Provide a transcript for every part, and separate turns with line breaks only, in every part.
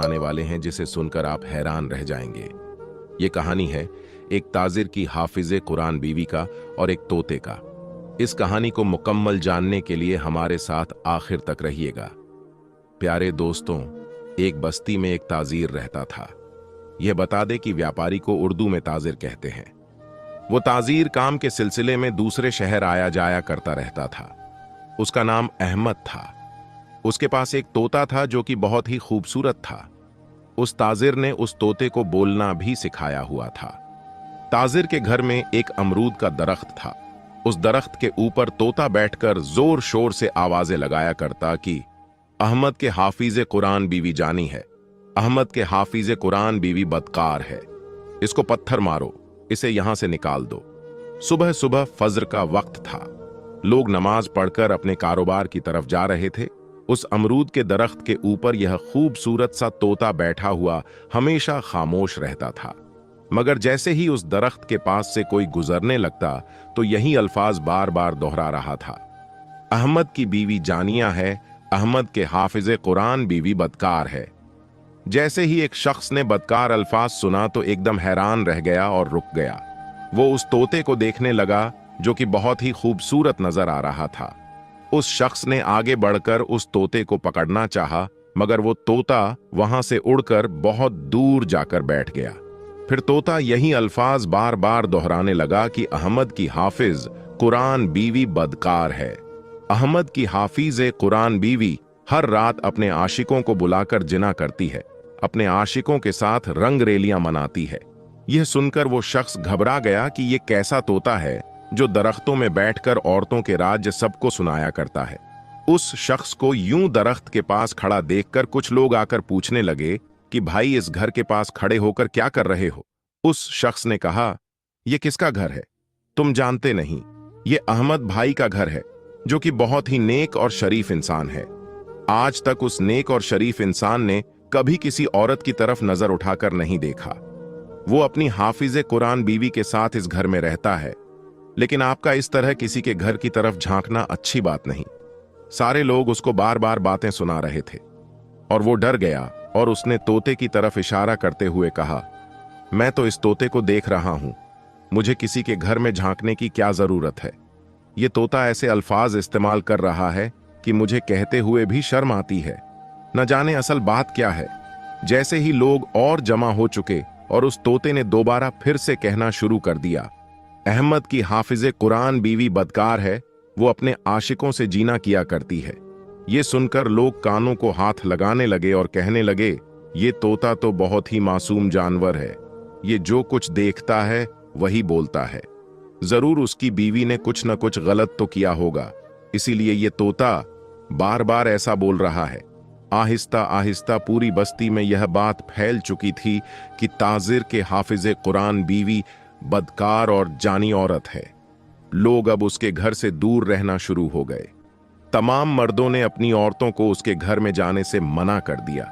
सुनाने वाले हैं जिसे सुनकर आप हैरान रह जाएंगे। ये कहानी है एक ताजिर की हाफिज़े कुरान बीवी का और एक तोते का। इस कहानी को मुकम्मल जानने के लिए हमारे साथ आखिर तक रहिएगा। प्यारे दोस्तों, एक बस्ती में एक ताजिर रहता था। यह बता दे कि व्यापारी को उर्दू में ताजिर कहते हैं। वो ताजिर काम के सिलसिले में दूसरे शहर आया जाया करता रहता था। उसका नाम अहमद था। उसके पास एक तोता था जो कि बहुत ही खूबसूरत था। उस ताजिर ने उस तोते को बोलना भी सिखाया हुआ था। ताजिर के घर में एक अमरूद का दरख्त था। उस दरख्त के ऊपर तोता बैठकर जोर शोर से आवाजें लगाया करता कि अहमद के हाफिज़े कुरान बीवी जानी है, अहमद के हाफिज़े कुरान बीवी बदकार है, इसको पत्थर मारो, इसे यहां से निकाल दो। सुबह सुबह फज्र का वक्त था। लोग नमाज पढ़कर अपने कारोबार की तरफ जा रहे थे। उस अमरूद के दरख्त के ऊपर यह खूबसूरत सा तोता बैठा हुआ हमेशा खामोश रहता था। मगर जैसे ही उस दरख्त के पास से कोई गुजरने लगता तो यही अल्फाज बार बार दोहरा रहा था, अहमद की बीवी जानिया है, अहमद के हाफिज़े कुरान बीवी बदकार है। जैसे ही एक शख्स ने बदकार अल्फाज सुना तो एकदम हैरान रह गया और रुक गया। वो उस तोते को देखने लगा जो कि बहुत ही खूबसूरत नजर आ रहा था। उस शख्स ने आगे बढ़कर उस तोते को पकड़ना चाहा, मगर वो तोता वहां से उड़कर बहुत दूर जाकर बैठ गया। फिर तोता यही अल्फाज बार बार दोहराने लगा कि अहमद की हाफिज कुरान बीवी बदकार है। अहमद की हाफिज़े कुरान बीवी हर रात अपने आशिकों को बुलाकर जिना करती है, अपने आशिकों के साथ रंग रेलियां मनाती है। यह सुनकर वो शख्स घबरा गया कि ये कैसा तोता है जो दरख्तों में बैठकर औरतों के राज्य सबको सुनाया करता है। उस शख्स को यूं दरख्त के पास खड़ा देखकर कुछ लोग आकर पूछने लगे कि भाई, इस घर के पास खड़े होकर क्या कर रहे हो? उस शख्स ने कहा, यह किसका घर है? तुम जानते नहीं, ये अहमद भाई का घर है जो कि बहुत ही नेक और शरीफ इंसान है। आज तक उस नेक और शरीफ इंसान ने कभी किसी औरत की तरफ नजर उठाकर नहीं देखा। वो अपनी हाफिज़े कुरान बीवी के साथ इस घर में रहता है, लेकिन आपका इस तरह किसी के घर की तरफ झांकना अच्छी बात नहीं। सारे लोग उसको बार बार बातें सुना रहे थे और वो डर गया और उसने तोते की तरफ इशारा करते हुए कहा, मैं तो इस तोते को देख रहा हूं, मुझे किसी के घर में झांकने की क्या जरूरत है? ये तोता ऐसे अल्फाज इस्तेमाल कर रहा है कि मुझे कहते हुए भी शर्म आती है। न जाने असल बात क्या है। जैसे ही लोग और जमा हो चुके और उस तोते ने दोबारा फिर से कहना शुरू कर दिया, अहमद की हाफिज़े कुरान बीवी बदकार है, वो अपने आशिकों से जीना किया करती है। ये सुनकर लोग कानों को हाथ लगाने लगे और कहने लगे, ये तोता तो बहुत ही मासूम जानवर है, ये जो कुछ देखता है वही बोलता है। जरूर उसकी बीवी ने कुछ न कुछ गलत तो किया होगा, इसीलिए ये तोता बार बार ऐसा बोल रहा है। आहिस्ता आहिस्ता पूरी बस्ती में यह बात फैल चुकी थी कि ताजिर के हाफिज़े कुरान बीवी बदकार और जानी औरत है। लोग अब उसके घर से दूर रहना शुरू हो गए। तमाम मर्दों ने अपनी औरतों को उसके घर में जाने से मना कर दिया,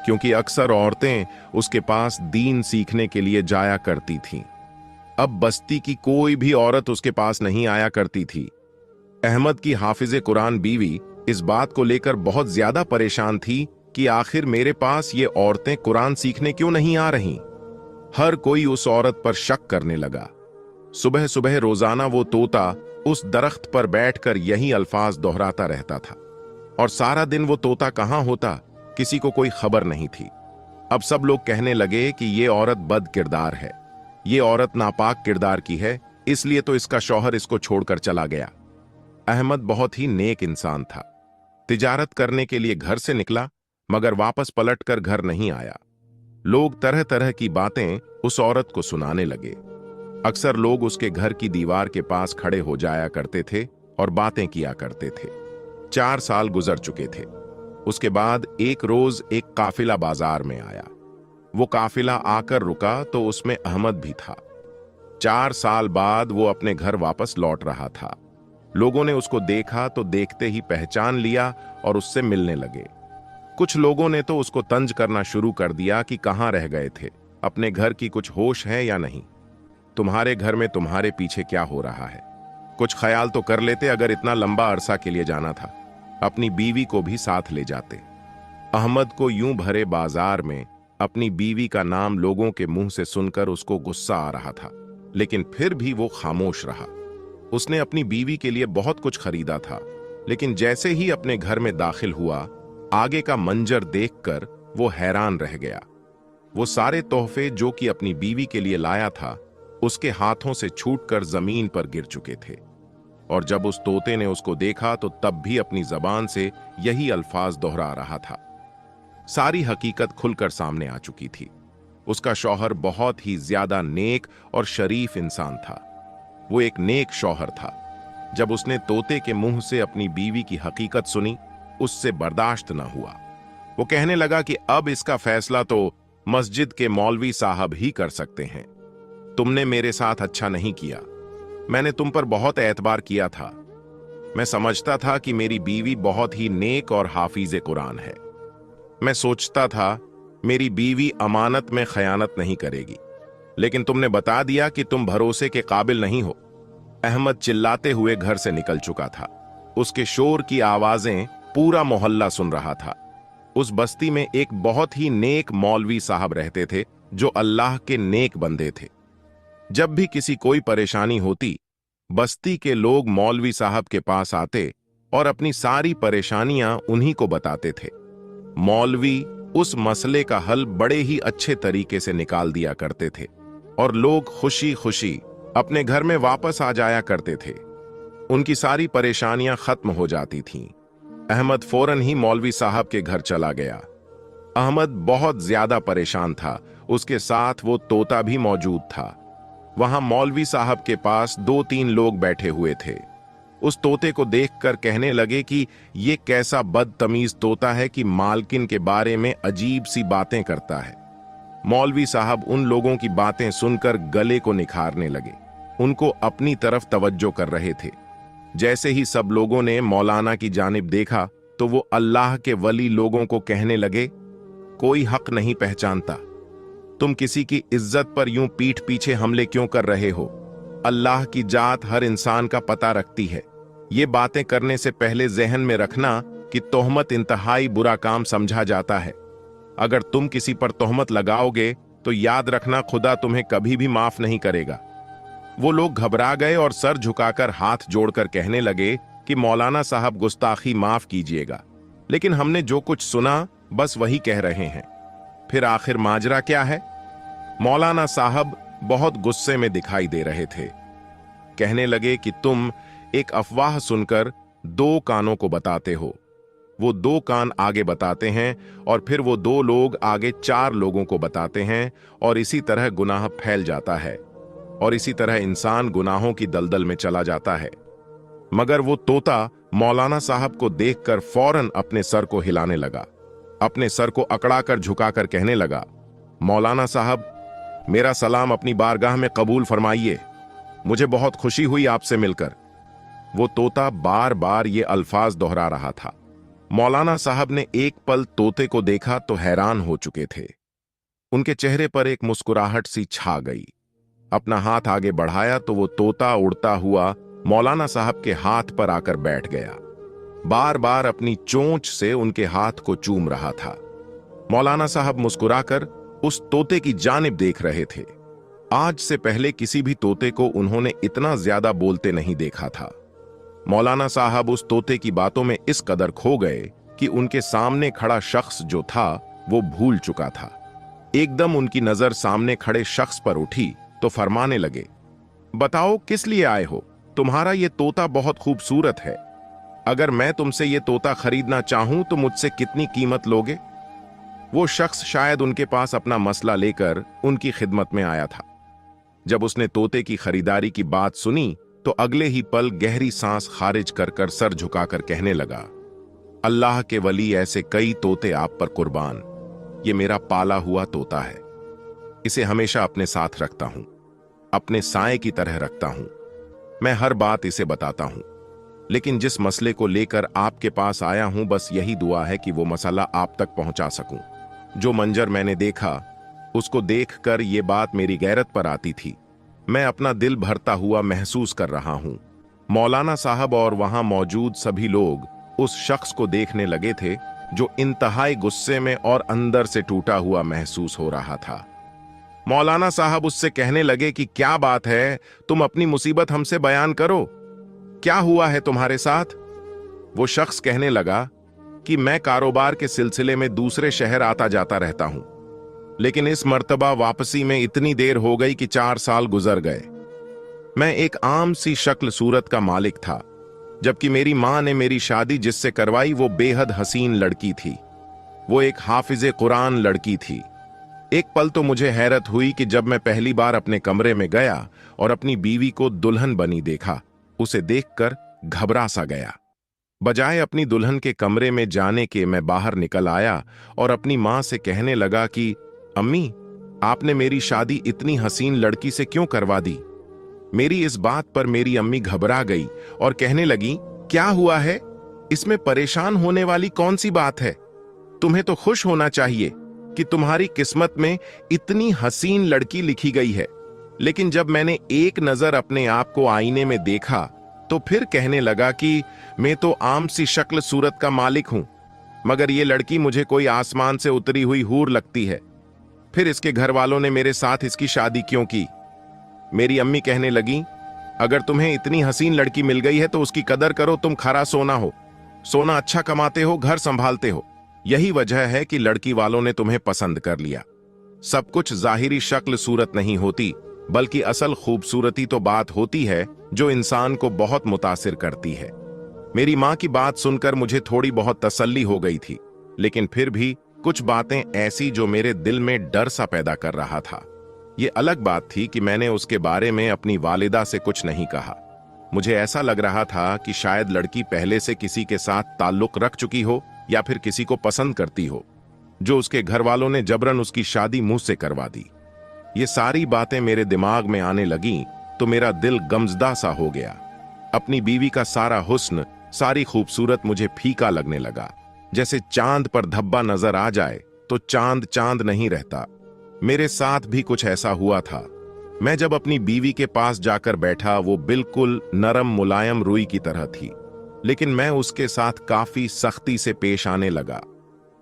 क्योंकि अक्सर औरतें उसके पास दीन सीखने के लिए जाया करती थीं। अब बस्ती की कोई भी औरत उसके पास नहीं आया करती थी। अहमद की हाफिज़े कुरान बीवी इस बात को लेकर बहुत ज्यादा परेशान थी कि आखिर मेरे पास ये औरतें कुरान सीखने क्यों नहीं आ रहीं। हर कोई उस औरत पर शक करने लगा। सुबह सुबह रोजाना वो तोता उस दरख्त पर बैठकर यही अल्फाज दोहराता रहता था और सारा दिन वो तोता कहां होता किसी को कोई खबर नहीं थी। अब सब लोग कहने लगे कि ये औरत बद किरदार है, ये औरत नापाक किरदार की है, इसलिए तो इसका शौहर इसको छोड़कर चला गया। अहमद बहुत ही नेक इंसान था। तिजारत करने के लिए घर से निकला, मगर वापस पलटकर घर नहीं आया। लोग तरह तरह की बातें उस औरत को सुनाने लगे। अक्सर लोग उसके घर की दीवार के पास खड़े हो जाया करते थे और बातें किया करते थे। 4 साल गुजर चुके थे। उसके बाद एक रोज एक काफिला बाजार में आया। वो काफिला आकर रुका तो उसमें अहमद भी था। 4 साल बाद वो अपने घर वापस लौट रहा था। लोगों ने उसको देखा तो देखते ही पहचान लिया और उससे मिलने लगे। कुछ लोगों ने तो उसको तंज करना शुरू कर दिया कि कहाँ रह गए थे, अपने घर की कुछ होश है या नहीं, तुम्हारे घर में तुम्हारे पीछे क्या हो रहा है, कुछ ख्याल तो कर लेते, अगर इतना लंबा अरसा के लिए जाना था अपनी बीवी को भी साथ ले जाते। अहमद को यूं भरे बाजार में अपनी बीवी का नाम लोगों के मुंह से सुनकर उसको गुस्सा आ रहा था, लेकिन फिर भी वो खामोश रहा। उसने अपनी बीवी के लिए बहुत कुछ खरीदा था, लेकिन जैसे ही अपने घर में दाखिल हुआ, आगे का मंजर देखकर वो हैरान रह गया। वो सारे तोहफे जो कि अपनी बीवी के लिए लाया था, उसके हाथों से छूटकर जमीन पर गिर चुके थे। और जब उस तोते ने उसको देखा तो तब भी अपनी जबान से यही अल्फाज दोहरा रहा था। सारी हकीकत खुलकर सामने आ चुकी थी। उसका शौहर बहुत ही ज्यादा नेक और शरीफ इंसान था। वो एक नेक शौहर था। जब उसने तोते के मुंह से अपनी बीवी की हकीकत सुनी, उससे बर्दाश्त न हुआ। वो कहने लगा कि अब इसका फैसला तो मस्जिद के मौलवी साहब ही कर सकते हैं। तुमने मेरे साथ अच्छा नहीं किया। मैंने तुम पर बहुत एतबार किया था। मैं समझता था कि मेरी बीवी बहुत ही नेक और हाफिज कुरान है। मैं सोचता था मेरी बीवी अमानत में खयानत नहीं करेगी, लेकिन तुमने बता दिया कि तुम भरोसे के काबिल नहीं हो। अहमद चिल्लाते हुए घर से निकल चुका था। उसके शोर की आवाजें पूरा मोहल्ला सुन रहा था। उस बस्ती में एक बहुत ही नेक मौलवी साहब रहते थे, जो अल्लाह के नेक बंदे थे। जब भी किसी कोई परेशानी होती, बस्ती के लोग मौलवी साहब के पास आते और अपनी सारी परेशानियां उन्हीं को बताते थे। मौलवी उस मसले का हल बड़े ही अच्छे तरीके से निकाल दिया करते थे और लोग खुशी खुशी अपने घर में वापस आ जाया करते थे। उनकी सारी परेशानियां खत्म हो जाती थीं। अहमद फौरन ही मौलवी साहब के घर चला गया। अहमद बहुत ज्यादा परेशान था। उसके साथ वो तोता भी मौजूद था। वहां मौलवी साहब के पास 2-3 लोग बैठे हुए थे। उस तोते को देखकर कहने लगे कि ये कैसा बदतमीज तोता है कि मालकिन के बारे में अजीब सी बातें करता है। मौलवी साहब उन लोगों की बातें सुनकर गले को निखारने लगे। उनको अपनी तरफ तवज्जो कर रहे थे। जैसे ही सब लोगों ने मौलाना की जानिब देखा तो वो अल्लाह के वली लोगों को कहने लगे, कोई हक नहीं पहचानता। तुम किसी की इज्जत पर यूं पीठ पीछे हमले क्यों कर रहे हो? अल्लाह की जात हर इंसान का पता रखती है। ये बातें करने से पहले जहन में रखना कि तोहमत इंतहाई बुरा काम समझा जाता है। अगर तुम किसी पर तोहमत लगाओगे तो याद रखना, खुदा तुम्हें कभी भी माफ नहीं करेगा। वो लोग घबरा गए और सर झुकाकर हाथ जोड़कर कहने लगे कि मौलाना साहब, गुस्ताखी माफ कीजिएगा, लेकिन हमने जो कुछ सुना बस वही कह रहे हैं। फिर आखिर माजरा क्या है? मौलाना साहब बहुत गुस्से में दिखाई दे रहे थे। कहने लगे कि तुम एक अफवाह सुनकर 2 कानों को बताते हो। वो 2 कान आगे बताते हैं और फिर वो 2 लोग आगे 4 लोगों को बताते हैं, और इसी तरह गुनाह फैल जाता है और इसी तरह इंसान गुनाहों की दलदल में चला जाता है। मगर वो तोता मौलाना साहब को देखकर फौरन अपने सर को हिलाने लगा। अपने सर को अकड़ाकर झुकाकर कहने लगा, मौलाना साहब, मेरा सलाम अपनी बारगाह में कबूल फरमाइए। मुझे बहुत खुशी हुई आपसे मिलकर। वो तोता बार बार ये अल्फाज दोहरा रहा था। मौलाना साहब ने एक पल तोते को देखा तो हैरान हो चुके थे। उनके चेहरे पर एक मुस्कुराहट सी छा गई। अपना हाथ आगे बढ़ाया तो वो तोता उड़ता हुआ मौलाना साहब के हाथ पर आकर बैठ गया। बार बार अपनी चोंच से उनके हाथ को चूम रहा था। मौलाना साहब मुस्कुराकर उस तोते की जानिब देख रहे थे। आज से पहले किसी भी तोते को उन्होंने इतना ज्यादा बोलते नहीं देखा था। मौलाना साहब उस तोते की बातों में इस कदर खो गए कि उनके सामने खड़ा शख्स जो था वो भूल चुका था। एकदम उनकी नजर सामने खड़े शख्स पर उठी तो फरमाने लगे, बताओ किस लिए आए हो? तुम्हारा ये तोता बहुत खूबसूरत है। अगर मैं तुमसे ये तोता खरीदना चाहूं तो मुझसे कितनी कीमत लोगे? वो शख्स शायद उनके पास अपना मसला लेकर उनकी खिदमत में आया था। जब उसने तोते की खरीदारी की बात सुनी तो अगले ही पल गहरी सांस खारिज कर कर सर झुकाकर कहने लगा, अल्लाह के वली, ऐसे कई तोते आप पर कुर्बान। ये मेरा पाला हुआ तोता है। इसे हमेशा अपने साथ रखता हूं, अपने साए की तरह रखता हूं। मैं हर बात इसे बताता हूं, लेकिन जिस मसले को लेकर आपके पास आया हूं, बस यही दुआ है कि वो मसला आप तक पहुंचा सकूं। जो मंजर मैंने देखा, उसको देखकर ये बात मेरी गैरत पर आती थी। मैं अपना दिल भरता हुआ महसूस कर रहा हूं। मौलाना साहब और वहां मौजूद सभी लोग उस शख्स को देखने लगे थे जो इंतहाई गुस्से में और अंदर से टूटा हुआ महसूस हो रहा था। मौलाना साहब उससे कहने लगे कि क्या बात है, तुम अपनी मुसीबत हमसे बयान करो, क्या हुआ है तुम्हारे साथ? वो शख्स कहने लगा कि मैं कारोबार के सिलसिले में दूसरे शहर आता जाता रहता हूं, लेकिन इस मर्तबा वापसी में इतनी देर हो गई कि 4 साल गुजर गए। मैं एक आम सी शक्ल सूरत का मालिक था, जबकि मेरी मां ने मेरी शादी जिससे करवाई वो बेहद हसीन लड़की थी। वो एक हाफिजे कुरान लड़की थी। एक पल तो मुझे हैरत हुई कि जब मैं पहली बार अपने कमरे में गया और अपनी बीवी को दुल्हन बनी देखा, उसे देखकर घबरा सा गया। बजाय अपनी दुल्हन के कमरे में जाने के मैं बाहर निकल आया और अपनी मां से कहने लगा कि अम्मी, आपने मेरी शादी इतनी हसीन लड़की से क्यों करवा दी? मेरी इस बात पर मेरी अम्मी घबरा गई और कहने लगी, क्या हुआ है? इसमें परेशान होने वाली कौन सी बात है? तुम्हें तो खुश होना चाहिए कि तुम्हारी किस्मत में इतनी हसीन लड़की लिखी गई है। लेकिन जब मैंने एक नजर अपने आप को आईने में देखा तो फिर कहने लगा कि मैं तो आम सी शक्ल सूरत का मालिक हूं, मगर ये लड़की मुझे कोई आसमान से उतरी हुई हूर लगती है। फिर इसके घर वालों ने मेरे साथ इसकी शादी क्यों की? मेरी अम्मी कहने लगी, अगर तुम्हें इतनी हसीन लड़की मिल गई है तो उसकी कदर करो। तुम खरा सोना हो, सोना अच्छा कमाते हो, घर संभालते हो। यही वजह है कि लड़की वालों ने तुम्हें पसंद कर लिया। सब कुछ जाहिरी शक्ल सूरत नहीं होती, बल्कि असल खूबसूरती तो बात होती है जो इंसान को बहुत मुतासिर करती है। मेरी मां की बात सुनकर मुझे थोड़ी बहुत तसल्ली हो गई थी, लेकिन फिर भी कुछ बातें ऐसी जो मेरे दिल में डर सा पैदा कर रहा था। ये अलग बात थी कि मैंने उसके बारे में अपनी वालिदा से कुछ नहीं कहा। मुझे ऐसा लग रहा था कि शायद लड़की पहले से किसी के साथ ताल्लुक रख चुकी हो या फिर किसी को पसंद करती हो, जो उसके घर वालों ने जबरन उसकी शादी मुझसे करवा दी। ये सारी बातें मेरे दिमाग में आने लगीं तो मेरा दिल गमजदा सा हो गया। अपनी बीवी का सारा हुस्न, सारी खूबसूरत मुझे फीका लगने लगा। जैसे चांद पर धब्बा नजर आ जाए तो चांद चांद नहीं रहता। मेरे साथ भी कुछ ऐसा हुआ था। मैं जब अपनी बीवी के पास जाकर बैठा, वो बिल्कुल नरम मुलायम रुई की तरह थी, लेकिन मैं उसके साथ काफी सख्ती से पेश आने लगा।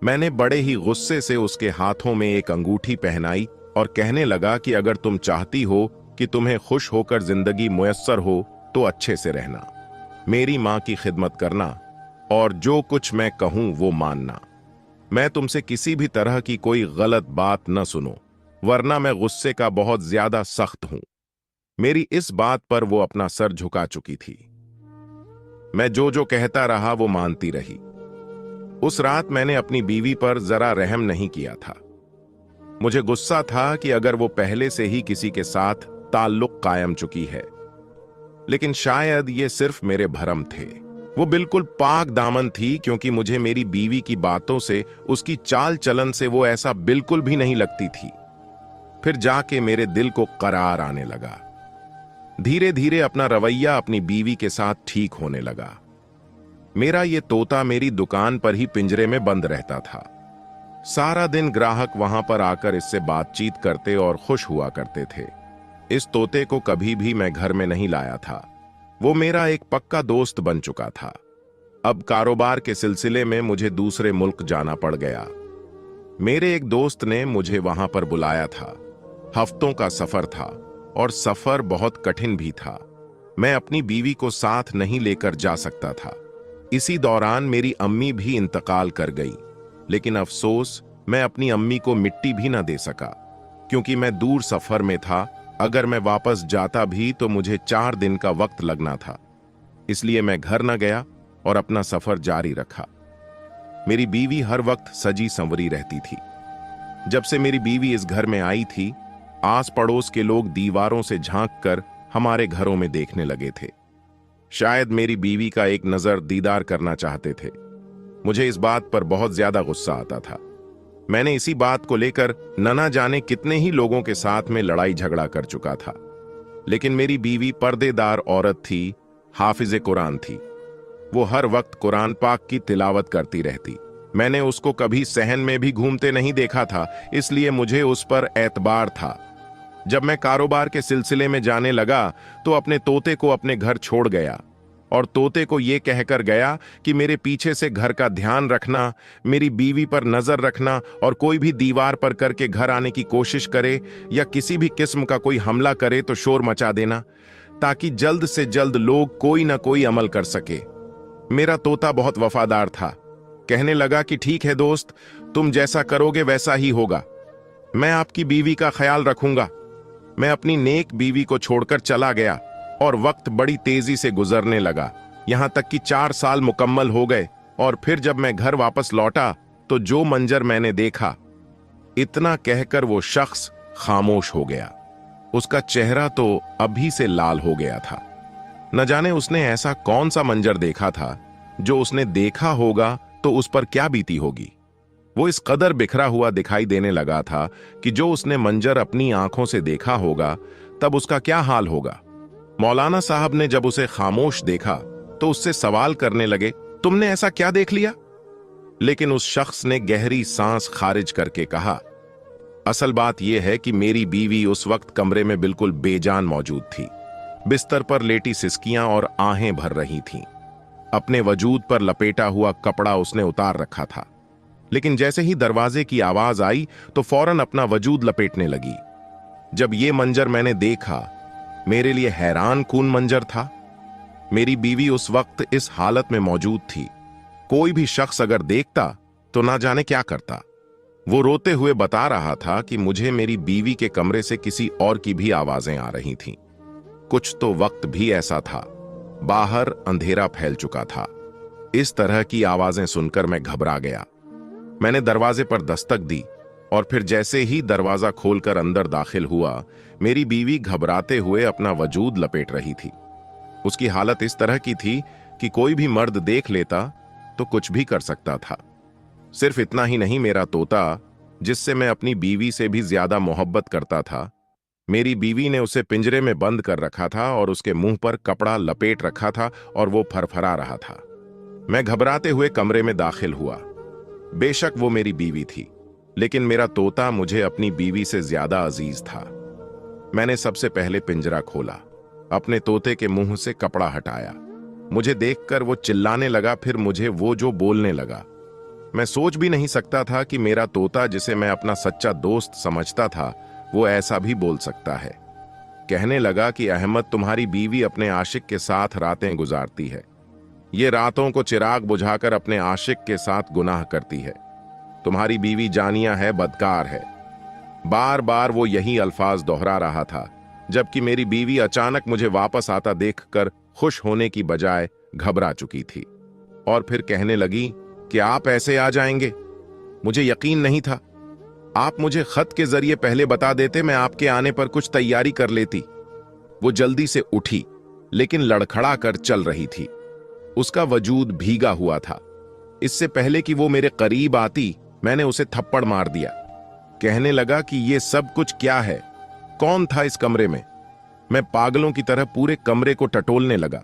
मैंने बड़े ही गुस्से से उसके हाथों में एक अंगूठी पहनाई और कहने लगा कि अगर तुम चाहती हो कि तुम्हें खुश होकर जिंदगी मुयस्सर हो तो अच्छे से रहना, मेरी मां की खिदमत करना और जो कुछ मैं कहूं वो मानना। मैं तुमसे किसी भी तरह की कोई गलत बात न सुनो, वरना मैं गुस्से का बहुत ज्यादा सख्त हूं। मेरी इस बात पर वो अपना सर झुका चुकी थी। मैं जो जो कहता रहा वो मानती रही। उस रात मैंने अपनी बीवी पर जरा रहम नहीं किया था। मुझे गुस्सा था कि अगर वो पहले से ही किसी के साथ ताल्लुक कायम चुकी है, लेकिन शायद ये सिर्फ मेरे भरम थे। वो बिल्कुल पाक दामन थी, क्योंकि मुझे मेरी बीवी की बातों से, उसकी चाल चलन से वो ऐसा बिल्कुल भी नहीं लगती थी। फिर जाके मेरे दिल को करार आने लगा। धीरे धीरे अपना रवैया अपनी बीवी के साथ ठीक होने लगा। मेरा ये तोता मेरी दुकान पर ही पिंजरे में बंद रहता था। सारा दिन ग्राहक वहां पर आकर इससे बातचीत करते और खुश हुआ करते थे। इस तोते को कभी भी मैं घर में नहीं लाया था। वो मेरा एक पक्का दोस्त बन चुका था। अब कारोबार के सिलसिले में मुझे दूसरे मुल्क जाना पड़ गया। मेरे एक दोस्त ने मुझे वहां पर बुलाया था। हफ्तों का सफर था और सफर बहुत कठिन भी था। मैं अपनी बीवी को साथ नहीं लेकर जा सकता था। इसी दौरान मेरी अम्मी भी इंतकाल कर गई, लेकिन अफसोस मैं अपनी अम्मी को मिट्टी भी न दे सका, क्योंकि मैं दूर सफर में था। अगर मैं वापस जाता भी तो मुझे 4 दिन का वक्त लगना था। इसलिए मैं घर न गया और अपना सफर जारी रखा। मेरी बीवी हर वक्त सजी संवरी रहती थी। जब से मेरी बीवी इस घर में आई थी, आस पड़ोस के लोग दीवारों से झांक कर हमारे घरों में देखने लगे थे। शायद मेरी बीवी का एक नजर दीदार करना चाहते थे। मुझे इस बात पर बहुत ज्यादा गुस्सा आता था। मैंने इसी बात को लेकर न जाने कितने ही लोगों के साथ में लड़ाई झगड़ा कर चुका था, लेकिन मेरी बीवी पर्देदार औरत थी, हाफिजे कुरान थी। वो हर वक्त कुरान पाक की तिलावत करती रहती। मैंने उसको कभी सहन में भी घूमते नहीं देखा था, इसलिए मुझे उस पर एतबार था। जब मैं कारोबार के सिलसिले में जाने लगा तो अपने तोते को अपने घर छोड़ गया। और तोते को ये कहकर गया कि मेरे पीछे से घर का ध्यान रखना, मेरी बीवी पर नजर रखना, और कोई भी दीवार पर करके घर आने की कोशिश करे या किसी भी किस्म का कोई हमला करे तो शोर मचा देना, ताकि जल्द से जल्द लोग कोई ना कोई अमल कर सके। मेरा तोता बहुत वफादार था। कहने लगा कि ठीक है दोस्त, तुम जैसा करोगे वैसा ही होगा, मैं आपकी बीवी का ख्याल रखूंगा। मैं अपनी नेक बीवी को छोड़कर चला गया और वक्त बड़ी तेजी से गुजरने लगा, यहां तक कि 4 साल मुकम्मल हो गए। और फिर जब मैं घर वापस लौटा तो जो मंजर मैंने देखा, इतना कहकर वो शख्स खामोश हो गया। उसका चेहरा तो अभी से लाल हो गया था। न जाने उसने ऐसा कौन सा मंजर देखा था जो उसने देखा होगा तो उस पर क्या बीती होगी। वो इस कदर बिखरा हुआ दिखाई देने लगा था कि जो उसने मंजर अपनी आंखों से देखा होगा तब उसका क्या हाल होगा। मौलाना साहब ने जब उसे खामोश देखा तो उससे सवाल करने लगे, तुमने ऐसा क्या देख लिया? लेकिन उस शख्स ने गहरी सांस खारिज करके कहा, असल बात यह है कि मेरी बीवी उस वक्त कमरे में बिल्कुल बेजान मौजूद थी। बिस्तर पर लेटी सिसकियां और आहें भर रही थीं। अपने वजूद पर लपेटा हुआ कपड़ा उसने उतार रखा था, लेकिन जैसे ही दरवाजे की आवाज आई तो फौरन अपना वजूद लपेटने लगी। जब यह मंजर मैंने देखा, मेरे लिए हैरान कून मंजर था। मेरी बीवी उस वक्त इस हालत में मौजूद थी। कोई भी शख्स अगर देखता तो ना जाने क्या करता। वो रोते हुए बता रहा था कि मुझे मेरी बीवी के कमरे से किसी और की भी आवाजें आ रही थीं। कुछ तो वक्त भी ऐसा था, बाहर अंधेरा फैल चुका था। इस तरह की आवाजें सुनकर मैं घबरा गया। मैंने दरवाजे पर दस्तक दी और फिर जैसे ही दरवाजा खोलकर अंदर दाखिल हुआ, मेरी बीवी घबराते हुए अपना वजूद लपेट रही थी। उसकी हालत इस तरह की थी कि कोई भी मर्द देख लेता तो कुछ भी कर सकता था। सिर्फ इतना ही नहीं, मेरा तोता, जिससे मैं अपनी बीवी से भी ज्यादा मोहब्बत करता था, मेरी बीवी ने उसे पिंजरे में बंद कर रखा था और उसके मुंह पर कपड़ा लपेट रखा था और वो फरफरा रहा था। मैं घबराते हुए कमरे में दाखिल हुआ। बेशक वो मेरी बीवी थी, लेकिन मेरा तोता मुझे अपनी बीवी से ज्यादा अजीज था। मैंने सबसे पहले पिंजरा खोला, अपने तोते के मुंह से कपड़ा हटाया। मुझे देखकर वो चिल्लाने लगा, फिर मुझे वो जो बोलने लगा। मैं सोच भी नहीं सकता था कि मेरा तोता, जिसे मैं अपना सच्चा दोस्त समझता था, वो ऐसा भी बोल सकता है। कहने लगा कि अहमद, तुम्हारी बीवी अपने आशिक के साथ रातें गुजारती है। ये रातों को चिराग बुझाकर अपने आशिक के साथ गुनाह करती है। तुम्हारी बीवी जानिया है, बदकार है। बार बार वो यही अल्फाज दोहरा रहा था, जबकि मेरी बीवी अचानक मुझे वापस आता देखकर खुश होने की बजाय घबरा चुकी थी। और फिर कहने लगी कि आप ऐसे आ जाएंगे, मुझे यकीन नहीं था। आप मुझे खत के जरिए पहले बता देते, मैं आपके आने पर कुछ तैयारी कर लेती। वो जल्दी से उठी, लेकिन लड़खड़ा कर चल रही थी। उसका वजूद भीगा हुआ था। इससे पहले कि वो मेरे करीब आती, मैंने उसे थप्पड़ मार दिया। कहने लगा कि ये सब कुछ क्या है, कौन था इस कमरे में। मैं पागलों की तरह पूरे कमरे को टटोलने लगा,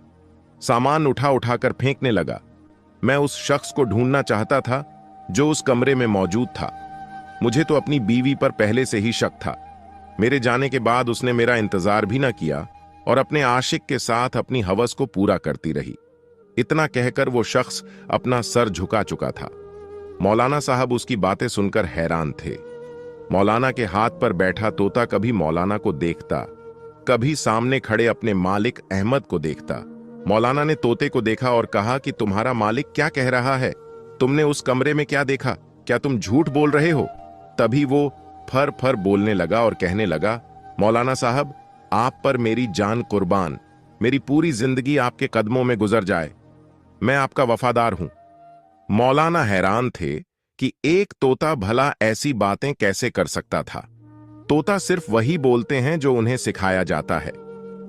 सामान उठा उठाकर फेंकने लगा। मैं उस शख्स को ढूंढना चाहता था जो उस कमरे में मौजूद था। मुझे तो अपनी बीवी पर पहले से ही शक था। मेरे जाने के बाद उसने मेरा इंतजार भी न किया और अपने आशिक के साथ अपनी हवस को पूरा करती रही। इतना कहकर वो शख्स अपना सर झुका चुका था। मौलाना साहब उसकी बातें सुनकर हैरान थे। मौलाना के हाथ पर बैठा तोता कभी मौलाना को देखता, कभी सामने खड़े अपने मालिक अहमद को देखता। मौलाना ने तोते को देखा और कहा कि तुम्हारा मालिक क्या कह रहा है? तुमने उस कमरे में क्या देखा? क्या तुम झूठ बोल रहे हो? तभी वो फर फर बोलने लगा और कहने लगा, मौलाना साहब, आप पर मेरी जान कुर्बान, मेरी पूरी जिंदगी आपके कदमों में गुजर जाए, मैं आपका वफादार हूं। मौलाना हैरान थे कि एक तोता भला ऐसी बातें कैसे कर सकता था। तोता सिर्फ वही बोलते हैं जो उन्हें सिखाया जाता है,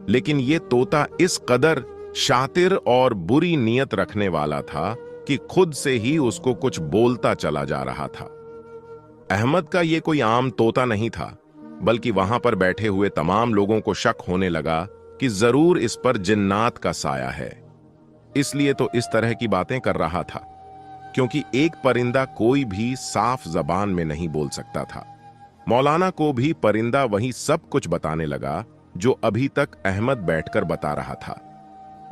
लेकिन ये तोता इस कदर शातिर और बुरी नीयत रखने वाला था कि खुद से ही उसको कुछ बोलता चला जा रहा था। अहमद का ये कोई आम तोता नहीं था, बल्कि वहां पर बैठे हुए तमाम लोगों को शक होने लगा कि जरूर इस पर जिन्नात का साया है। इसलिए तो इस तरह की बातें कर रहा था, क्योंकि एक परिंदा कोई भी साफ जबान में नहीं बोल सकता था। मौलाना को भी परिंदा वही सब कुछ बताने लगा जो अभी तक अहमद बैठकर बता रहा था।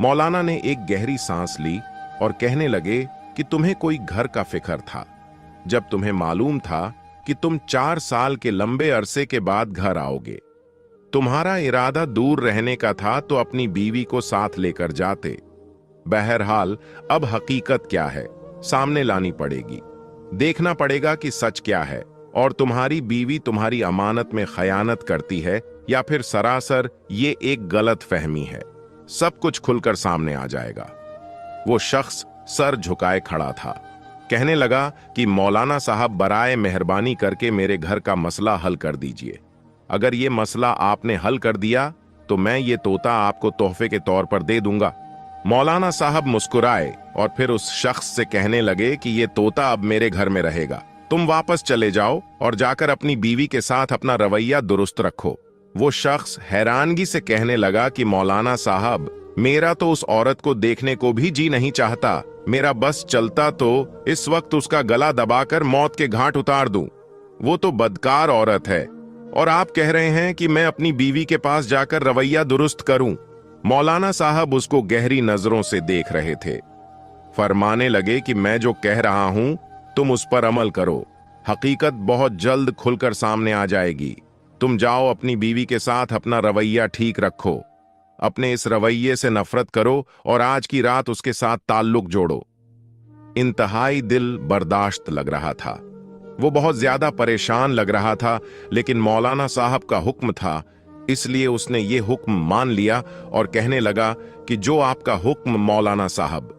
मौलाना ने एक गहरी सांस ली और कहने लगे कि तुम्हें कोई घर का फिक्र था, जब तुम्हें मालूम था कि तुम 4 साल के लंबे अरसे के बाद घर आओगे। तुम्हारा इरादा दूर रहने का था तो अपनी बीवी को साथ लेकर जाते। बहरहाल अब हकीकत क्या है सामने लानी पड़ेगी, देखना पड़ेगा कि सच क्या है और तुम्हारी बीवी तुम्हारी अमानत में खयानत करती है या फिर सरासर ये एक गलत फहमी है। सब कुछ खुलकर सामने आ जाएगा। वो शख्स सर झुकाए खड़ा था, कहने लगा कि मौलाना साहब बराए मेहरबानी करके मेरे घर का मसला हल कर दीजिए। अगर ये मसला आपने हल कर दिया तो मैं ये तोता आपको तोहफे के तौर पर दे दूंगा। मौलाना साहब मुस्कुराए और फिर उस शख्स से कहने लगे कि ये तोता अब मेरे घर में रहेगा, तुम वापस चले जाओ और जाकर अपनी बीवी के साथ अपना रवैया दुरुस्त रखो। वो शख्स हैरानगी से कहने लगा कि मौलाना साहब, मेरा तो उस औरत को देखने को भी जी नहीं चाहता। मेरा बस चलता तो इस वक्त उसका गला दबाकर मौत के घाट उतार दूं। वो तो बदकार औरत है और आप कह रहे हैं कि मैं अपनी बीवी के पास जाकर रवैया दुरुस्त करूं। मौलाना साहब उसको गहरी नजरों से देख रहे थे। फरमाने लगे कि मैं जो कह रहा हूं तुम उस पर अमल करो, हकीकत बहुत जल्द खुलकर सामने आ जाएगी। तुम जाओ अपनी बीवी के साथ अपना रवैया ठीक रखो, अपने इस रवैये से नफरत करो और आज की रात उसके साथ ताल्लुक जोड़ो। इंतहाई दिल बर्दाश्त लग रहा था, वो बहुत ज्यादा परेशान लग रहा था, लेकिन मौलाना साहब का हुक्म था इसलिए उसने ये हुक्म मान लिया और कहने लगा कि जो आपका हुक्म मौलाना साहब।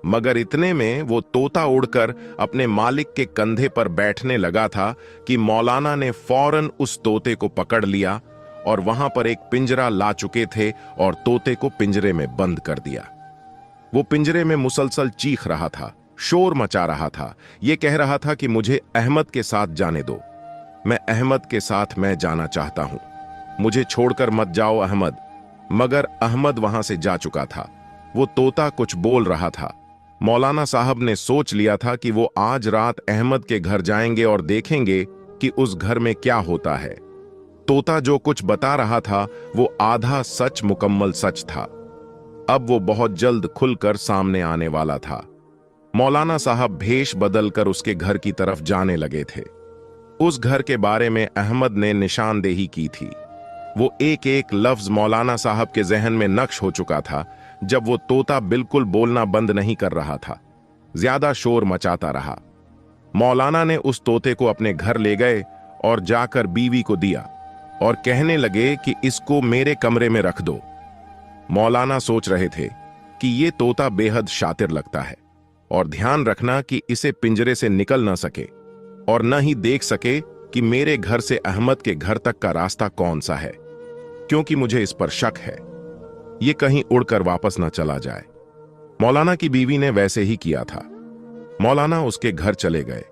मगर इतने में वो तोता उड़कर अपने मालिक के कंधे पर बैठने लगा था कि मौलाना ने फौरन उस तोते को पकड़ लिया और वहां पर एक पिंजरा ला चुके थे और तोते को पिंजरे में बंद कर दिया। वो पिंजरे में मुसलसल चीख रहा था, शोर मचा रहा था, ये कह रहा था कि मुझे अहमद के साथ जाने दो, मैं अहमद के साथ मैं जाना चाहता हूं, मुझे छोड़कर मत जाओ अहमद। मगर अहमद वहां से जा चुका था। वो तोता कुछ बोल रहा था। मौलाना साहब ने सोच लिया था कि वो आज रात अहमद के घर जाएंगे और देखेंगे कि उस घर में क्या होता है। तोता जो कुछ बता रहा था वो आधा सच मुकम्मल सच था। अब वो बहुत जल्द खुलकर सामने आने वाला था। मौलाना साहब भेष बदलकर उसके घर की तरफ जाने लगे थे। उस घर के बारे में अहमद ने निशानदेही की थी। वो एक एक लफ्ज मौलाना साहब के जहन में नक्श हो चुका था। जब वो तोता बिल्कुल बोलना बंद नहीं कर रहा था, ज्यादा शोर मचाता रहा। मौलाना ने उस तोते को अपने घर ले गए और जाकर बीवी को दिया और कहने लगे कि इसको मेरे कमरे में रख दो। मौलाना सोच रहे थे कि ये तोता बेहद शातिर लगता है और ध्यान रखना कि इसे पिंजरे से निकल ना सके और न ही देख सके कि मेरे घर से अहमद के घर तक का रास्ता कौन सा है, क्योंकि मुझे इस पर शक है ये कहीं उड़कर वापस ना चला जाए। मौलाना की बीवी ने वैसे ही किया था। मौलाना उसके घर चले गए,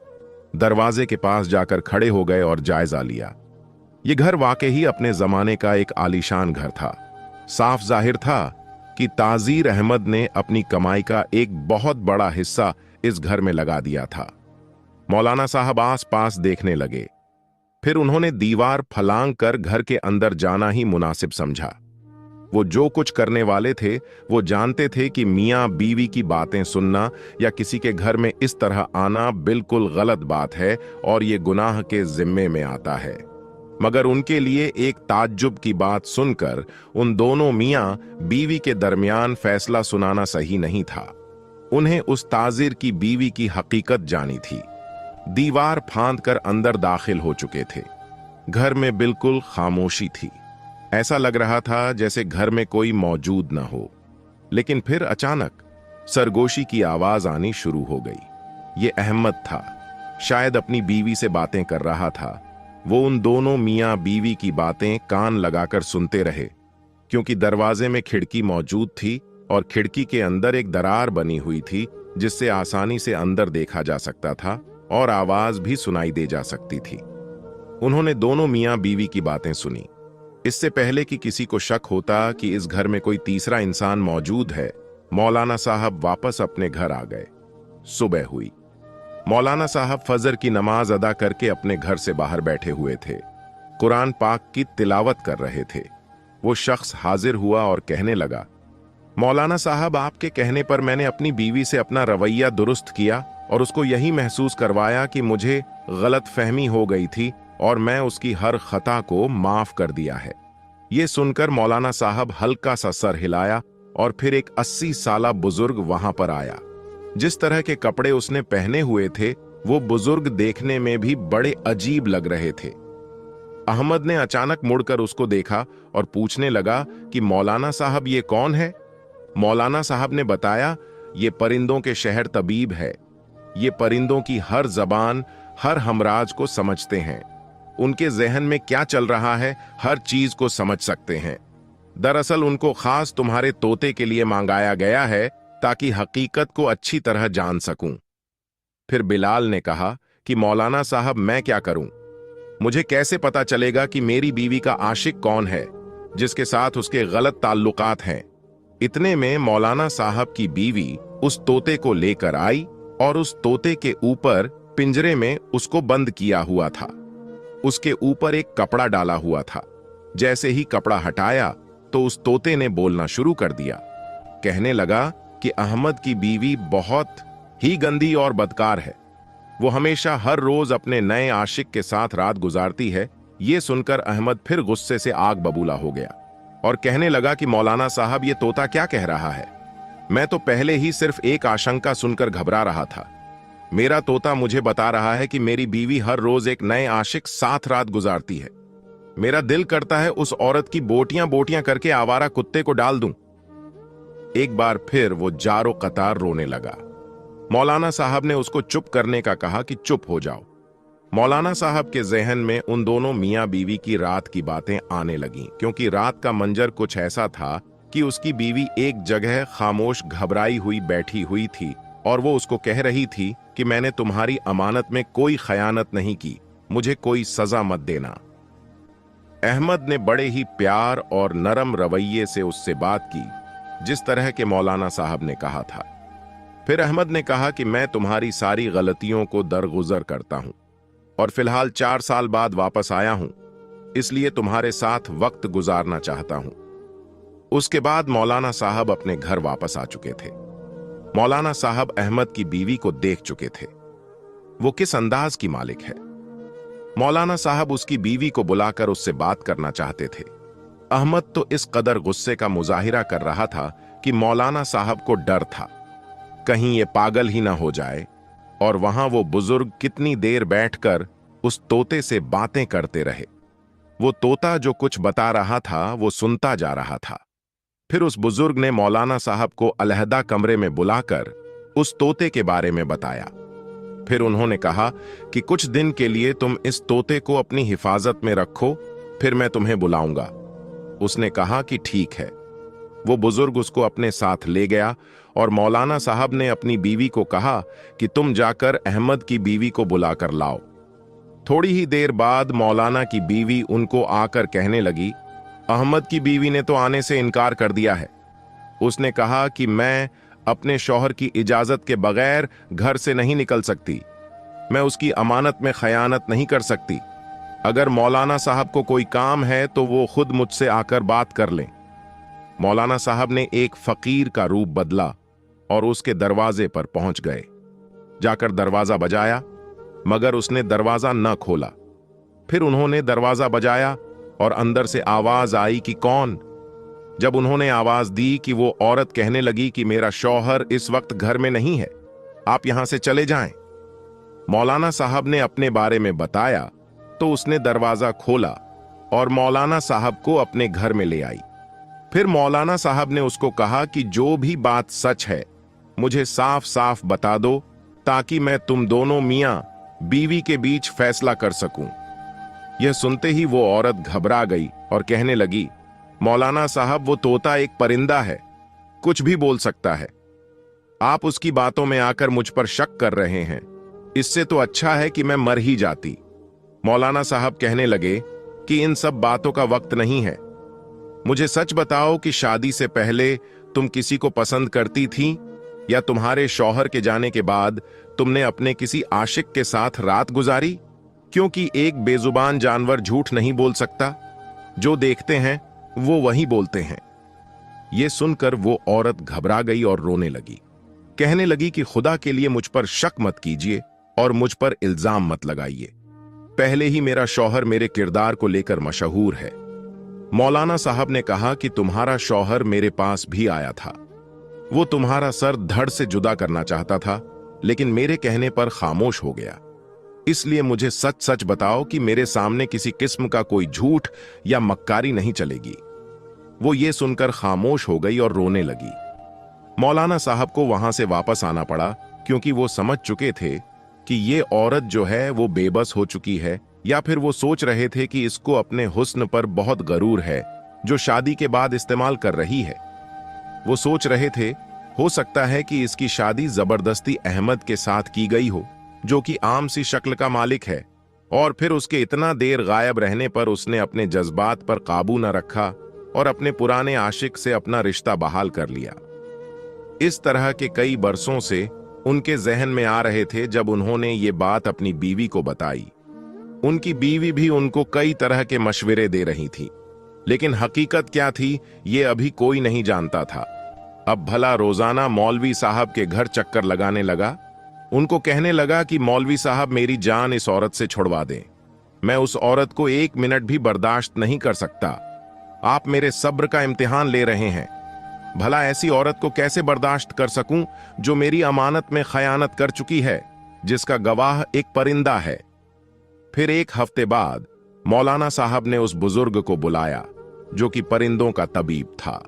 दरवाजे के पास जाकर खड़े हो गए और जायजा लिया। यह घर वाकई अपने जमाने का एक आलीशान घर था। साफ जाहिर था कि ताजीर अहमद ने अपनी कमाई का एक बहुत बड़ा हिस्सा इस घर में लगा दिया था। मौलाना साहब आस पास देखने लगे, फिर उन्होंने दीवार फलांग कर घर के अंदर जाना ही मुनासिब समझा। वो जो कुछ करने वाले थे वो जानते थे कि मियां बीवी की बातें सुनना या किसी के घर में इस तरह आना बिल्कुल गलत बात है और ये गुनाह के जिम्मे में आता है। मगर उनके लिए एक ताज्जुब की बात सुनकर उन दोनों मियां बीवी के दरमियान फैसला सुनाना सही नहीं था। उन्हें उस ताजिर की बीवी की हकीकत जानी थी। दीवार फांद कर अंदर दाखिल हो चुके थे। घर में बिल्कुल खामोशी थी। ऐसा लग रहा था जैसे घर में कोई मौजूद न हो। लेकिन फिर अचानक सरगोशी की आवाज आनी शुरू हो गई। ये अहमद था, शायद अपनी बीवी से बातें कर रहा था। वो उन दोनों मियां बीवी की बातें कान लगाकर सुनते रहे, क्योंकि दरवाजे में खिड़की मौजूद थी और खिड़की के अंदर एक दरार बनी हुई थी जिससे आसानी से अंदर देखा जा सकता था और आवाज भी सुनाई दे जा सकती थी। उन्होंने दोनों मियां बीवी की बातें सुनी। इससे पहले कि किसी को शक होता कि इस घर में कोई तीसरा इंसान मौजूद है, मौलाना साहब वापस अपने घर आ गए। सुबह हुई। मौलाना साहब फजर की नमाज अदा करके अपने घर से बाहर बैठे हुए थे, कुरान पाक की तिलावत कर रहे थे। वो शख्स हाजिर हुआ और कहने लगा, मौलाना साहब, आपके कहने पर मैंने अपनी बीवी से अपना रवैया दुरुस्त किया और उसको यही महसूस करवाया कि मुझे गलतफहमी हो गई थी और मैं उसकी हर खता को माफ कर दिया है। ये सुनकर मौलाना साहब हल्का सा सर हिलाया और फिर एक 80 साला बुजुर्ग वहां पर आया। जिस तरह के कपड़े उसने पहने हुए थे वो बुजुर्ग देखने में भी बड़े अजीब लग रहे थे। अहमद ने अचानक मुड़कर उसको देखा और पूछने लगा कि मौलाना साहब, ये कौन है? मौलाना साहब ने बताया, ये परिंदों के शहर तबीब है। ये परिंदों की हर जबान, हर हमराज को समझते हैं। उनके जहन में क्या चल रहा है हर चीज को समझ सकते हैं। दरअसल उनको खास तुम्हारे तोते के लिए मंगाया गया है ताकि हकीकत को अच्छी तरह जान सकूं। फिर बिलाल ने कहा कि मौलाना साहब, मैं क्या करूं? मुझे कैसे पता चलेगा कि मेरी बीवी का आशिक कौन है जिसके साथ उसके गलत ताल्लुकात हैं? इतने में मौलाना साहब की बीवी उस तोते को लेकर आई और उस तोते के ऊपर पिंजरे में उसको बंद किया हुआ था। उसके ऊपर एक कपड़ा डाला हुआ था। जैसे ही कपड़ा हटाया तो उस तोते ने बोलना शुरू कर दिया। कहने लगा कि अहमद की बीवी बहुत ही गंदी और बदकार है। वो हमेशा हर रोज अपने नए आशिक के साथ रात गुजारती है। ये सुनकर अहमद फिर गुस्से से आग बबूला हो गया और कहने लगा कि मौलाना साहब, ये तोता क्या कह रहा है? मैं तो पहले ही सिर्फ एक आशंका सुनकर घबरा रहा था। मेरा तोता मुझे बता रहा है कि मेरी बीवी हर रोज एक नए आशिक साथ रात गुजारती है। मेरा दिल करता है उस औरत की बोटियां बोटियां करके आवारा कुत्ते को डाल दूं। एक बार फिर वो जारो कतार रोने लगा। मौलाना साहब ने उसको चुप करने का कहा कि चुप हो जाओ। मौलाना साहब के जहन में उन दोनों मियां बीवी की रात की बातें आने लगीं, क्योंकि रात का मंजर कुछ ऐसा था कि उसकी बीवी एक जगह खामोश घबराई हुई बैठी हुई थी और वो उसको कह रही थी कि मैंने तुम्हारी अमानत में कोई खयानत नहीं की, मुझे कोई सजा मत देना। अहमद ने बड़े ही प्यार और नरम रवैये से उससे बात की, जिस तरह के मौलाना साहब ने कहा था। फिर अहमद ने कहा कि मैं तुम्हारी सारी गलतियों को दरगुजर करता हूं और फिलहाल 4 साल बाद वापस आया हूं, इसलिए तुम्हारे साथ वक्त गुजारना चाहता हूं। उसके बाद मौलाना साहब अपने घर वापस आ चुके थे। मौलाना साहब अहमद की बीवी को देख चुके थे। वो किस अंदाज की मालिक है। मौलाना साहब उसकी बीवी को बुलाकर उससे बात करना चाहते थे। अहमद तो इस कदर गुस्से का मुजाहिरा कर रहा था कि मौलाना साहब को डर था कहीं ये पागल ही ना हो जाए और वहां वो बुजुर्ग कितनी देर बैठकर उस तोते से बातें करते रहे। वो तोता जो कुछ बता रहा था वो सुनता जा रहा था। फिर उस बुजुर्ग ने मौलाना साहब को अलहदा कमरे में बुलाकर उस तोते के बारे में बताया। फिर उन्होंने कहा कि कुछ दिन के लिए तुम इस तोते को अपनी हिफाजत में रखो, फिर मैं तुम्हें बुलाऊंगा। उसने कहा कि ठीक है। वो बुजुर्ग उसको अपने साथ ले गया और मौलाना साहब ने अपनी बीवी को कहा कि तुम जाकर अहमद की बीवी को बुलाकर लाओ। थोड़ी ही देर बाद मौलाना की बीवी उनको आकर कहने लगी, अहमद की बीवी ने तो आने से इनकार कर दिया है। उसने कहा कि मैं अपने शौहर की इजाजत के बगैर घर से नहीं निकल सकती। मैं उसकी अमानत में खयानत नहीं कर सकती। अगर मौलाना साहब को कोई काम है तो वो खुद मुझसे आकर बात कर लें। मौलाना साहब ने एक फकीर का रूप बदला और उसके दरवाजे पर पहुंच गए। जाकर दरवाजा बजाया, मगर उसने दरवाजा न खोला। फिर उन्होंने दरवाजा बजाया और अंदर से आवाज आई कि कौन। जब उन्होंने आवाज दी कि वो औरत कहने लगी कि मेरा शौहर इस वक्त घर में नहीं है, आप यहां से चले जाएं। मौलाना साहब ने अपने बारे में बताया तो उसने दरवाजा खोला और मौलाना साहब को अपने घर में ले आई। फिर मौलाना साहब ने उसको कहा कि जो भी बात सच है मुझे साफ साफ बता दो, ताकि मैं तुम दोनों मियां बीवी के बीच फैसला कर सकूं। यह सुनते ही वो औरत घबरा गई और कहने लगी, मौलाना साहब, वो तोता एक परिंदा है, कुछ भी बोल सकता है। आप उसकी बातों में आकर मुझ पर शक कर रहे हैं। इससे तो अच्छा है कि मैं मर ही जाती। मौलाना साहब कहने लगे कि इन सब बातों का वक्त नहीं है। मुझे सच बताओ कि शादी से पहले तुम किसी को पसंद करती थी या तुम्हारे शौहर के जाने के बाद तुमने अपने किसी आशिक के साथ रात गुजारी? क्योंकि एक बेजुबान जानवर झूठ नहीं बोल सकता। जो देखते हैं वो वही बोलते हैं। ये सुनकर वो औरत घबरा गई और रोने लगी। कहने लगी कि खुदा के लिए मुझ पर शक मत कीजिए और मुझ पर इल्जाम मत लगाइए। पहले ही मेरा शौहर मेरे किरदार को लेकर मशहूर है। मौलाना साहब ने कहा कि तुम्हारा शौहर मेरे पास भी आया था। वो तुम्हारा सर धड़ से जुदा करना चाहता था, लेकिन मेरे कहने पर खामोश हो गया। इसलिए मुझे सच सच बताओ कि मेरे सामने किसी किस्म का कोई झूठ या मक्कारी नहीं चलेगी। वो ये सुनकर खामोश हो गई और रोने लगी। मौलाना साहब को वहां से वापस आना पड़ा, क्योंकि वो समझ चुके थे कि ये औरत जो है वो बेबस हो चुकी है, या फिर वो सोच रहे थे कि इसको अपने हुस्न पर बहुत गरूर है जो शादी के बाद इस्तेमाल कर रही है। वो सोच रहे थे हो सकता है कि इसकी शादी जबरदस्ती अहमद के साथ की गई हो, जो कि आम सी शक्ल का मालिक है, और फिर उसके इतना देर गायब रहने पर उसने अपने जज्बात पर काबू न रखा और अपने पुराने आशिक से अपना रिश्ता बहाल कर लिया। इस तरह के कई बरसों से उनके जहन में आ रहे थे। जब उन्होंने ये बात अपनी बीवी को बताई, उनकी बीवी भी उनको कई तरह के मशवरे दे रही थी, लेकिन हकीकत क्या थी ये अभी कोई नहीं जानता था। अब भला रोजाना मौलवी साहब के घर चक्कर लगाने लगा। उनको कहने लगा कि मौलवी साहब मेरी जान इस औरत से छुड़वा दें, मैं उस औरत को 1 मिनट भी बर्दाश्त नहीं कर सकता। आप मेरे सब्र का इम्तिहान ले रहे हैं। भला ऐसी औरत को कैसे बर्दाश्त कर सकूं जो मेरी अमानत में खयानत कर चुकी है, जिसका गवाह एक परिंदा है। फिर 1 हफ्ते बाद मौलाना साहब ने उस बुजुर्ग को बुलाया जो कि परिंदों का तबीब था।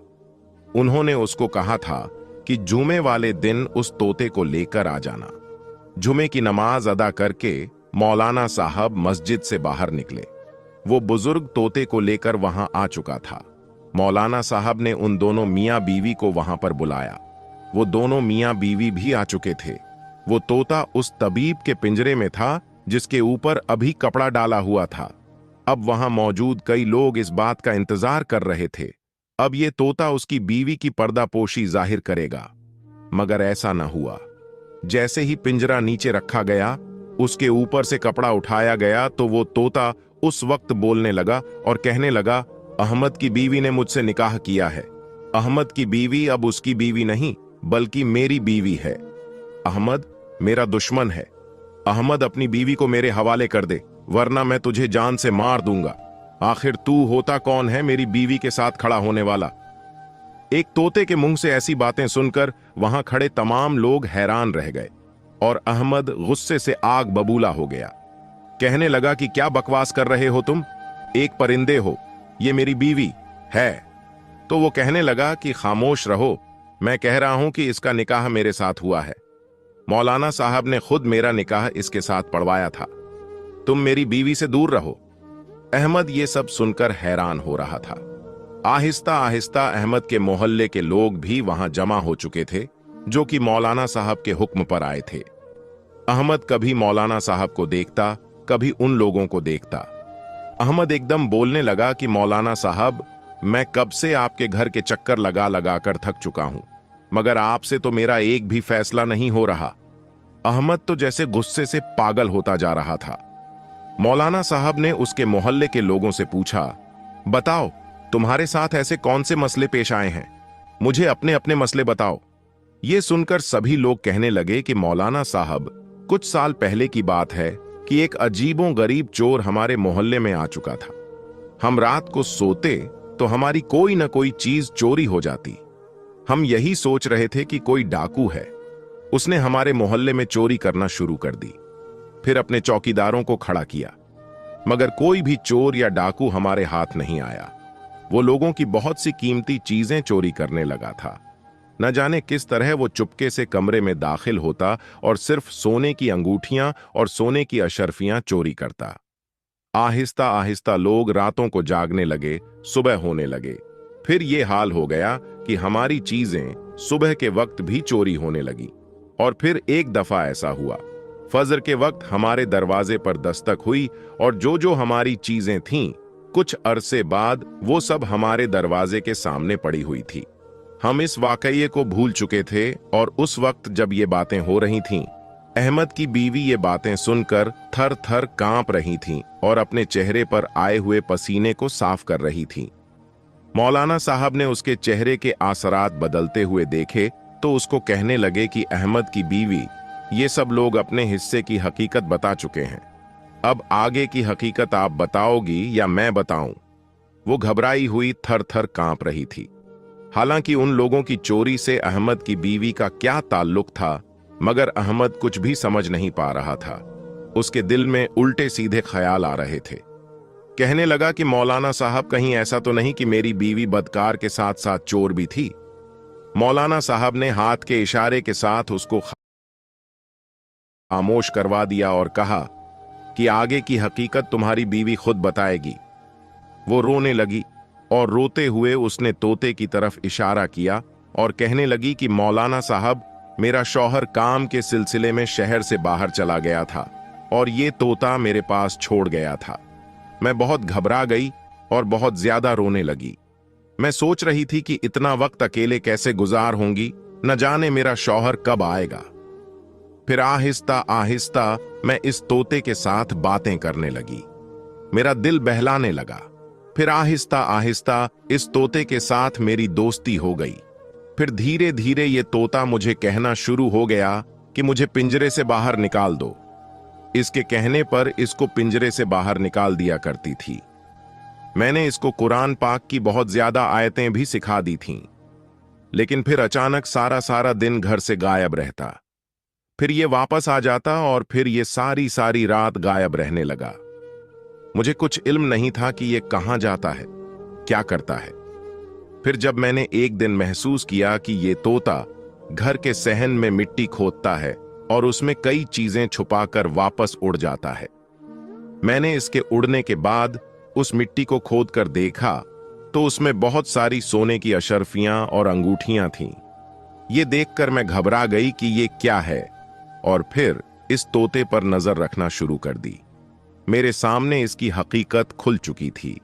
उन्होंने उसको कहा था कि जुमे वाले दिन उस तोते को लेकर आ जाना। जुमे की नमाज अदा करके मौलाना साहब मस्जिद से बाहर निकले। वो बुजुर्ग तोते को लेकर वहां आ चुका था। मौलाना साहब ने उन दोनों मियां बीवी को वहां पर बुलाया। वो दोनों मियां बीवी भी आ चुके थे। वो तोता उस तबीब के पिंजरे में था जिसके ऊपर अभी कपड़ा डाला हुआ था। अब वहां मौजूद कई लोग इस बात का इंतजार कर रहे थे, अब ये तोता उसकी बीवी की पर्दापोशी जाहिर करेगा। मगर ऐसा न हुआ। जैसे ही पिंजरा नीचे रखा गया, उसके ऊपर से कपड़ा उठाया गया तो वो तोता उस वक्त बोलने लगा और कहने लगा, अहमद की बीवी ने मुझसे निकाह किया है। अहमद की बीवी अब उसकी बीवी नहीं बल्कि मेरी बीवी है। अहमद मेरा दुश्मन है। अहमद अपनी बीवी को मेरे हवाले कर दे, वरना मैं तुझे जान से मार दूंगा। आखिर तू होता कौन है मेरी बीवी के साथ खड़ा होने वाला? एक तोते के मुंह से ऐसी बातें सुनकर वहां खड़े तमाम लोग हैरान रह गए और अहमद गुस्से से आग बबूला हो गया। कहने लगा कि क्या बकवास कर रहे हो तुम? एक परिंदे हो, ये मेरी बीवी है। तो वो कहने लगा कि खामोश रहो, मैं कह रहा हूं कि इसका निकाह मेरे साथ हुआ है। मौलाना साहब ने खुद मेरा निकाह इसके साथ पढ़वाया था। तुम मेरी बीवी से दूर रहो। अहमद ये सब सुनकर हैरान हो रहा था। आहिस्ता आहिस्ता अहमद के मोहल्ले के लोग भी वहां जमा हो चुके थे, जो कि मौलाना साहब के हुक्म पर आए थे। अहमद कभी मौलाना साहब को देखता, कभी उन लोगों को देखता। अहमद एकदम बोलने लगा कि मौलाना साहब, मैं कब से आपके घर के चक्कर लगा लगा कर थक चुका हूं, मगर आपसे तो मेरा एक भी फैसला नहीं हो रहा। अहमद तो जैसे गुस्से से पागल होता जा रहा था। मौलाना साहब ने उसके मोहल्ले के लोगों से पूछा, बताओ तुम्हारे साथ ऐसे कौन से मसले पेश आए हैं? मुझे अपने अपने मसले बताओ। ये सुनकर सभी लोग कहने लगे कि मौलाना साहब, कुछ साल पहले की बात है कि एक अजीबों गरीब चोर हमारे मोहल्ले में आ चुका था। हम रात को सोते तो हमारी कोई न कोई चीज चोरी हो जाती। हम यही सोच रहे थे कि कोई डाकू है। उसने हमारे मोहल्ले में चोरी करना शुरू कर दी। फिर अपने चौकीदारों को खड़ा किया, मगर कोई भी चोर या डाकू हमारे हाथ नहीं आया। वो लोगों की बहुत सी कीमती चीजें चोरी करने लगा था। न जाने किस तरह वो चुपके से कमरे में दाखिल होता और सिर्फ सोने की अंगूठियां और सोने की अशर्फियां चोरी करता। आहिस्ता आहिस्ता लोग रातों को जागने लगे, सुबह होने लगे। फिर ये हाल हो गया कि हमारी चीजें सुबह के वक्त भी चोरी होने लगी। और फिर एक दफा ऐसा हुआ, फजर के वक्त हमारे दरवाजे पर दस्तक हुई और जो हमारी चीजें थीं, कुछ अरसे बाद वो सब हमारे दरवाजे के सामने पड़ी हुई थी। हम इस वाकये को भूल चुके थे और उस वक्त जब ये बातें हो रही थीं, अहमद की बीवी ये बातें सुनकर थर थर कांप रही थीं और अपने चेहरे पर आए हुए पसीने को साफ कर रही थीं। मौलाना साहब ने उसके चेहरे के आसरात बदलते हुए देखे तो उसको कहने लगे कि अहमद की बीवी, ये सब लोग अपने हिस्से की हकीकत बता चुके हैं, अब आगे की हकीकत आप बताओगी या मैं बताऊं? वो घबराई हुई थर थर कांप रही थी। हालांकि उन लोगों की चोरी से अहमद की बीवी का क्या ताल्लुक था, मगर अहमद कुछ भी समझ नहीं पा रहा था। उसके दिल में उल्टे सीधे ख्याल आ रहे थे। कहने लगा कि मौलाना साहब, कहीं ऐसा तो नहीं कि मेरी बीवी बदकार के साथ साथ चोर भी थी? मौलाना साहब ने हाथ के इशारे के साथ उसको खामोश करवा दिया और कहा कि आगे की हकीकत तुम्हारी बीवी खुद बताएगी। वो रोने लगी और रोते हुए उसने तोते की तरफ इशारा किया और कहने लगी कि मौलाना साहब, मेरा शौहर काम के सिलसिले में शहर से बाहर चला गया था और ये तोता मेरे पास छोड़ गया था। मैं बहुत घबरा गई और बहुत ज्यादा रोने लगी। मैं सोच रही थी कि इतना वक्त अकेले कैसे गुजार होंगी, न जाने मेरा शौहर कब आएगा। फिर आहिस्ता आहिस्ता मैं इस तोते के साथ बातें करने लगी। मेरा दिल बहलाने लगा। फिर आहिस्ता आहिस्ता इस तोते के साथ मेरी दोस्ती हो गई। फिर धीरे धीरे ये तोता मुझे कहना शुरू हो गया कि मुझे पिंजरे से बाहर निकाल दो। इसके कहने पर इसको पिंजरे से बाहर निकाल दिया करती थी। मैंने इसको कुरान पाक की बहुत ज्यादा आयतें भी सिखा दी थीं। लेकिन फिर अचानक सारा दिन घर से गायब रहता। फिर ये वापस आ जाता और फिर ये सारी रात गायब रहने लगा। मुझे कुछ इल्म नहीं था कि ये कहां जाता है, क्या करता है। फिर जब मैंने एक दिन महसूस किया कि ये तोता घर के सहन में मिट्टी खोदता है और उसमें कई चीजें छुपाकर वापस उड़ जाता है, मैंने इसके उड़ने के बाद उस मिट्टी को खोदकर देखा तो उसमें बहुत सारी सोने की अशर्फियां और अंगूठियां थीं। ये देखकर मैं घबरा गई कि ये क्या है, और फिर इस तोते पर नजर रखना शुरू कर दी। मेरे सामने इसकी हकीकत खुल चुकी थी।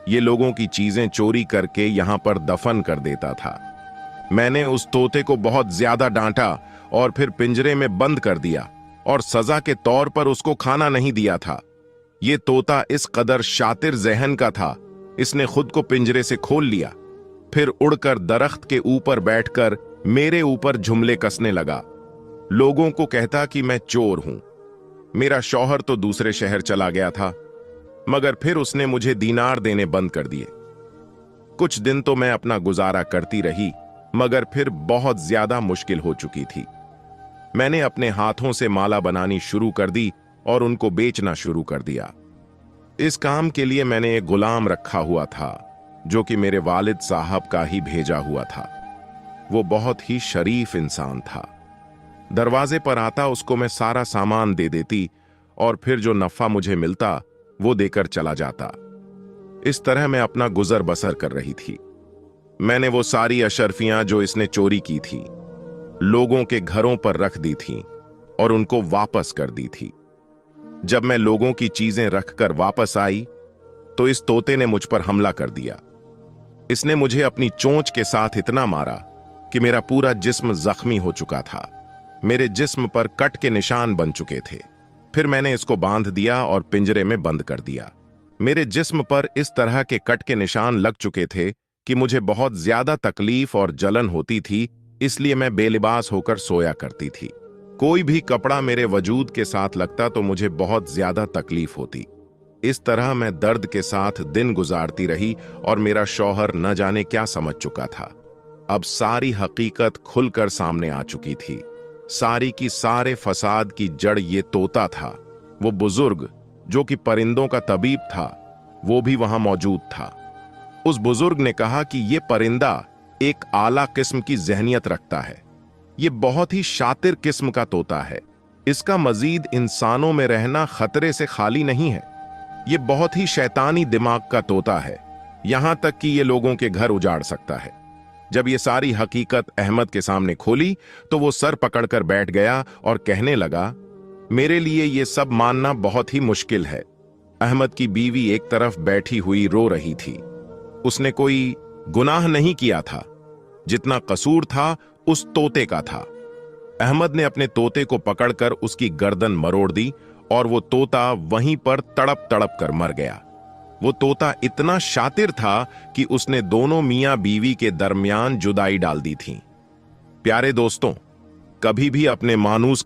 ये लोगों की चीजें चोरी करके यहां पर दफन कर देता था। मैंने उस तोते को बहुत ज्यादा डांटा और फिर पिंजरे में बंद कर दिया और सजा के तौर पर उसको खाना नहीं दिया था। ये तोता इस कदर शातिर जहन का था, इसने खुद को पिंजरे से खोल लिया, फिर उड़कर दरख्त के ऊपर बैठकर मेरे ऊपर जुमले कसने लगा। लोगों को कहता कि मैं चोर हूं। मेरा शौहर तो दूसरे शहर चला गया था, मगर फिर उसने मुझे दीनार देने बंद कर दिए। कुछ दिन तो मैं अपना गुजारा करती रही, मगर फिर बहुत ज्यादा मुश्किल हो चुकी थी। मैंने अपने हाथों से माला बनानी शुरू कर दी और उनको बेचना शुरू कर दिया। इस काम के लिए मैंने एक गुलाम रखा हुआ था जो कि मेरे वालिद साहब का ही भेजा हुआ था। वो बहुत ही शरीफ इंसान था। दरवाजे पर आता उसको मैं सारा सामान दे देती और फिर जो नफा मुझे मिलता वो देकर चला जाता। इस तरह मैं अपना गुजर बसर कर रही थी। मैंने वो सारी अशर्फियां जो इसने चोरी की थी लोगों के घरों पर रख दी थीं और उनको वापस कर दी थी। जब मैं लोगों की चीजें रखकर वापस आई तो इस तोते ने मुझ पर हमला कर दिया। इसने मुझे अपनी चोंच के साथ इतना मारा कि मेरा पूरा जिस्म जख्मी हो चुका था। मेरे जिस्म पर कट के निशान बन चुके थे। फिर मैंने इसको बांध दिया और पिंजरे में बंद कर दिया। मेरे जिस्म पर इस तरह के कट के निशान लग चुके थे कि मुझे बहुत ज्यादा तकलीफ और जलन होती थी, इसलिए मैं बेलिबास होकर सोया करती थी। कोई भी कपड़ा मेरे वजूद के साथ लगता तो मुझे बहुत ज्यादा तकलीफ होती। इस तरह मैं दर्द के साथ दिन गुजारती रही और मेरा शौहर न जाने क्या समझ चुका था। अब सारी हकीकत खुलकर सामने आ चुकी थी। सारी की सारे फसाद की जड़ ये तोता था। वो बुजुर्ग जो कि परिंदों का तबीब था, वो भी वहां मौजूद था। उस बुजुर्ग ने कहा कि ये परिंदा एक आला किस्म की जहनियत रखता है। ये बहुत ही शातिर किस्म का तोता है। इसका मजीद इंसानों में रहना खतरे से खाली नहीं है। ये बहुत ही शैतानी दिमाग का तोता है, यहां तक कि ये लोगों के घर उजाड़ सकता है। जब ये सारी हकीकत अहमद के सामने खोली तो वो सर पकड़कर बैठ गया और कहने लगा, मेरे लिए ये सब मानना बहुत ही मुश्किल है। अहमद की बीवी एक तरफ बैठी हुई रो रही थी। उसने कोई गुनाह नहीं किया था, जितना कसूर था उस तोते का था। अहमद ने अपने तोते को पकड़कर उसकी गर्दन मरोड़ दी और वो तोता वहीं पर तड़प तड़प कर मर गया। वो तोता इतना शातिर था कि उसने दोनों मियां बीवी के दरमियान जुदाई डाल दी थी। प्यारे दोस्तों, कभी भी अपने मानूस